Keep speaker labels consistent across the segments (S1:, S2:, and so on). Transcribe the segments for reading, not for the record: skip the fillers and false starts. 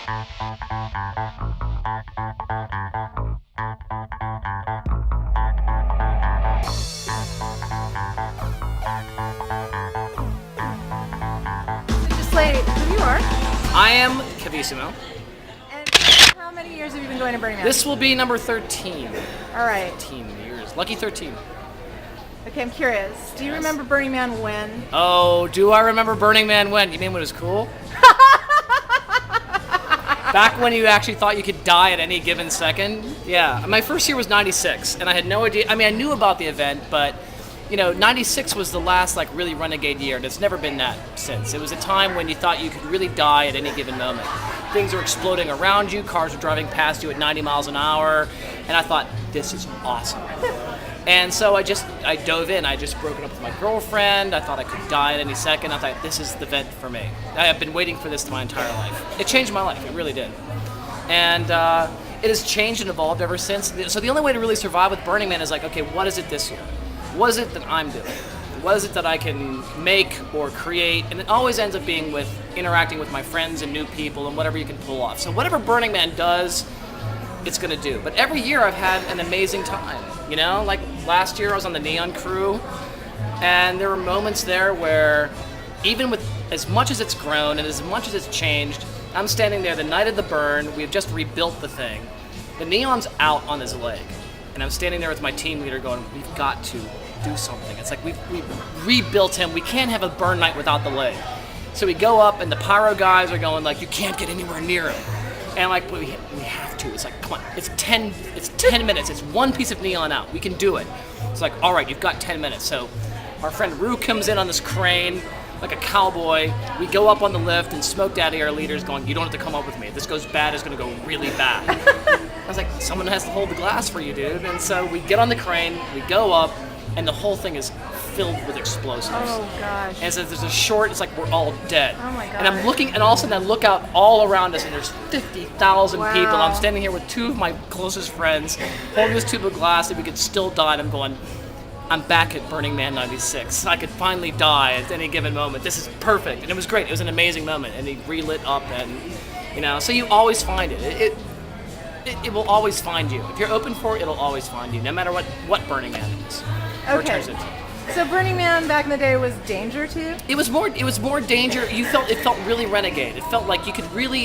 S1: Just lady, who you are,
S2: I am Kevissimo.
S1: and how many years have you been going to Burning Man?
S2: This will be number 13.
S1: All right.
S2: 13 years. Lucky 13.
S1: Okay, I'm curious. Do you remember Burning Man when?
S2: Oh, do I remember Burning Man when? You mean when it was cool? Back when you actually thought you could die at any given second? Yeah. My first year was 96, and I had no idea. I mean, I knew about the event, but, 96 was the last, really renegade year, and it's never been that since. It was a time when you thought you could really die at any given moment. Things were exploding around you, cars were driving past you at 90 miles an hour, and I thought, this is awesome. And so I dove in. I just broken up with my girlfriend. I thought I could die at any second. I thought, this is the event for me. I have been waiting for this my entire life. It changed my life. It really did. And it has changed and evolved ever since. So the only way to really survive with Burning Man is okay, what is it this year? What is it that I'm doing? What is it that I can make or create? And it always ends up being with interacting with my friends and new people and whatever you can pull off. So whatever Burning Man does, it's going to do. But every year I've had an amazing time. Like last year I was on the Neon Crew, and there were moments there where even with as much as it's grown and as much as it's changed, I'm standing there the night of the burn. We've just rebuilt the thing. The Neon's out on his leg, and I'm standing there with my team leader going, we've got to do something. It's we've rebuilt him. We can't have a burn night without the leg. So we go up, and the pyro guys are going you can't get anywhere near him. And we have to. It's come on. It's 10 minutes. It's one piece of neon out. We can do it. It's all right, you've got 10 minutes. So our friend Rue comes in on this crane like a cowboy. We go up on the lift, and Smoke Daddy, our leader, is going, you don't have to come up with me. If this goes bad, it's going to go really bad. I was someone has to hold the glass for you, dude. And so we get on the crane, we go up, and the whole thing is filled with explosives.
S1: Oh, gosh.
S2: And so there's a short, it's we're all dead.
S1: Oh, my God.
S2: And I'm looking, and all of a sudden I look out all around us, and there's 50,000
S1: Wow.
S2: people. I'm standing here with two of my closest friends, holding this tube of glass that we could still die, and I'm going, I'm back at Burning Man 96. I could finally die at any given moment. This is perfect. And it was great. It was an amazing moment. And he relit up, and, so you always find it. It will always find you. If you're open for it, it'll always find you, no matter what Burning Man is. Or
S1: Okay.
S2: turns into.
S1: So Burning Man back in the day was danger to you?
S2: It was more danger. It felt really renegade. It felt like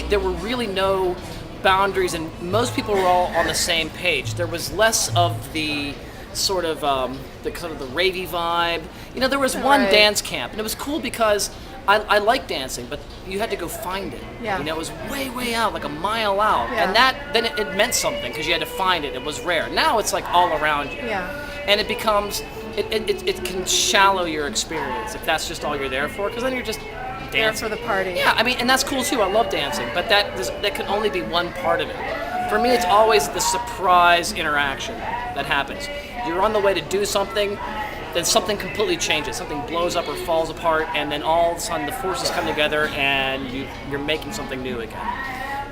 S2: there were really no boundaries, and most people were all on the same page. There was less of the sort of the ravey vibe. There was one
S1: Right.
S2: dance camp, and it was cool because I like dancing, but you had to go find it.
S1: Yeah.
S2: It was way out, like a mile out,
S1: Yeah.
S2: and it meant something because you had to find it. It was rare. Now it's all around you.
S1: Yeah.
S2: And it becomes, it can shallow your experience if that's just all you're there for, because then you're just dancing.
S1: There for the party.
S2: Yeah, and that's cool too. I love dancing, but that can only be one part of it. For me, it's always the surprise interaction that happens. You're on the way to do something, then something completely changes. Something blows up or falls apart, and then all of a sudden the forces come together, and you're making something new again.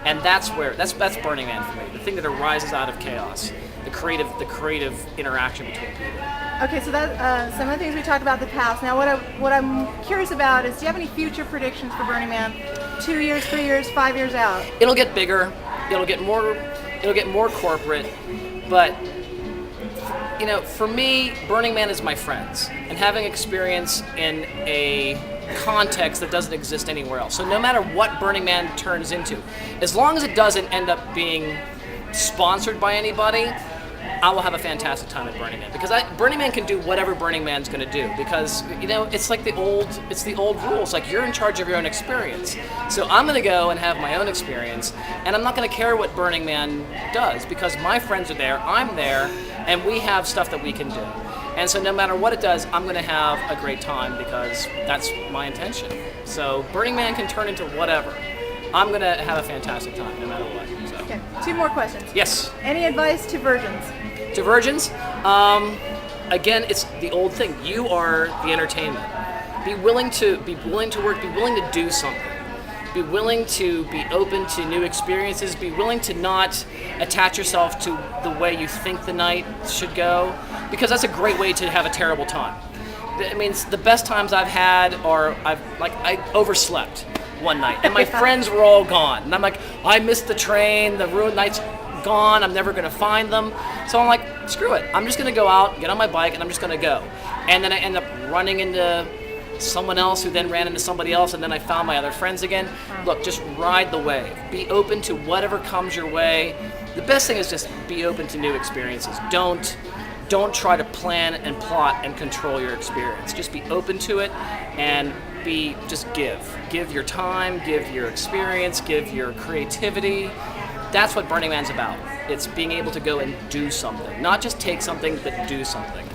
S2: And that's Burning Man for me. The thing that arises out of chaos, the creative interaction between people.
S1: Okay, so that some of the things we talked about in the past. Now, what I'm curious about is, do you have any future predictions for Burning Man? 2 years, 3 years, 5 years out?
S2: It'll get bigger. It'll get more corporate. But for me, Burning Man is my friends, and having experience in a context that doesn't exist anywhere else. So no matter what Burning Man turns into, as long as it doesn't end up being sponsored by anybody, I will have a fantastic time at Burning Man, because Burning Man can do whatever Burning Man's going to do, because it's the old rules. You're in charge of your own experience. So I'm going to go and have my own experience, and I'm not going to care what Burning Man does, because my friends are there, I'm there, and we have stuff that we can do. And so no matter what it does, I'm going to have a great time, because that's my intention. So Burning Man can turn into whatever. I'm going to have a fantastic time no matter what. So.
S1: Okay, 2 more questions.
S2: Yes.
S1: Any advice to virgins?
S2: To virgins, again, it's the old thing. You are the entertainment. Be willing to work. Be willing to do something. Be willing to be open to new experiences. Be willing to not attach yourself to the way you think the night should go, because that's a great way to have a terrible time. I mean, the best times I've had are I overslept. one night, and my friends were all gone. And I'm like, I missed the train, the ruined night's gone, I'm never gonna find them. So I'm like, screw it. I'm just gonna go out, get on my bike, and I'm just gonna go. And then I end up running into someone else who then ran into somebody else, and then I found my other friends again. Look, just ride the wave. Be open to whatever comes your way. The best thing is just be open to new experiences. Don't try to plan and plot and control your experience. Just be open to it and just give. Give your time, give your experience, give your creativity. That's what Burning Man's about. It's being able to go and do something. Not just take something, but do something.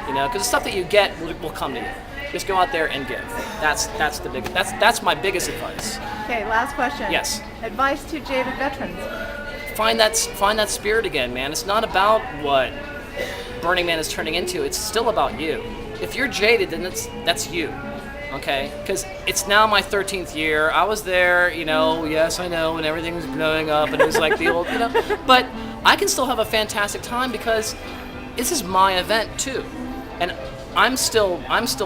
S2: You know, because the stuff that you get will come to you. Just go out there and give. That's my biggest advice.
S1: Okay, last question.
S2: Yes.
S1: Advice to jaded veterans.
S2: Find that spirit again, man. It's not about what Burning Man is turning into. It's still about you. If you're jaded, then that's you. Okay? Because it's now my 13th year. I was there, you know, yes, I know, and everything was blowing up, and it was like the old, you know. But I can still have a fantastic time because this is my event too, and I'm still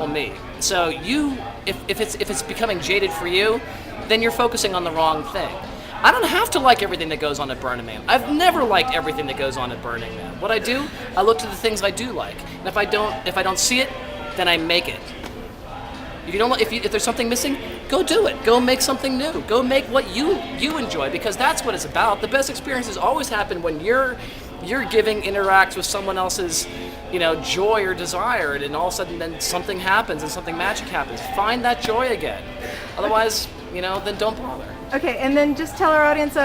S2: me. So if it's becoming jaded for you, then you're focusing on the wrong thing. I don't have to like everything that goes on at Burning Man. I've never liked everything that goes on at Burning Man. What I do, I look to the things I do like, and if I don't see it, then I make it. If there's something missing, go do it. Go make something new. Go make what you enjoy, because that's what it's about. The best experiences always happen when your giving interacts with someone else's, you know, joy or desire, and then all of a sudden then something happens and something magic happens. Find that joy again. Otherwise, you know, then don't bother.
S1: Okay, and then just tell our audience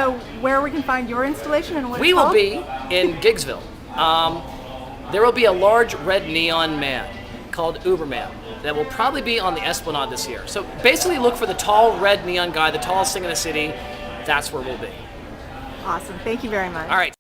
S1: where we can find your installation and what
S2: We
S1: it's
S2: will
S1: called.
S2: be in Giggsville. There will be a large red neon man called Uberman that will probably be on the Esplanade this year. So basically look for the tall red neon guy, the tallest thing in the city. That's where we'll be.
S1: Awesome. Thank you very much.
S2: All right.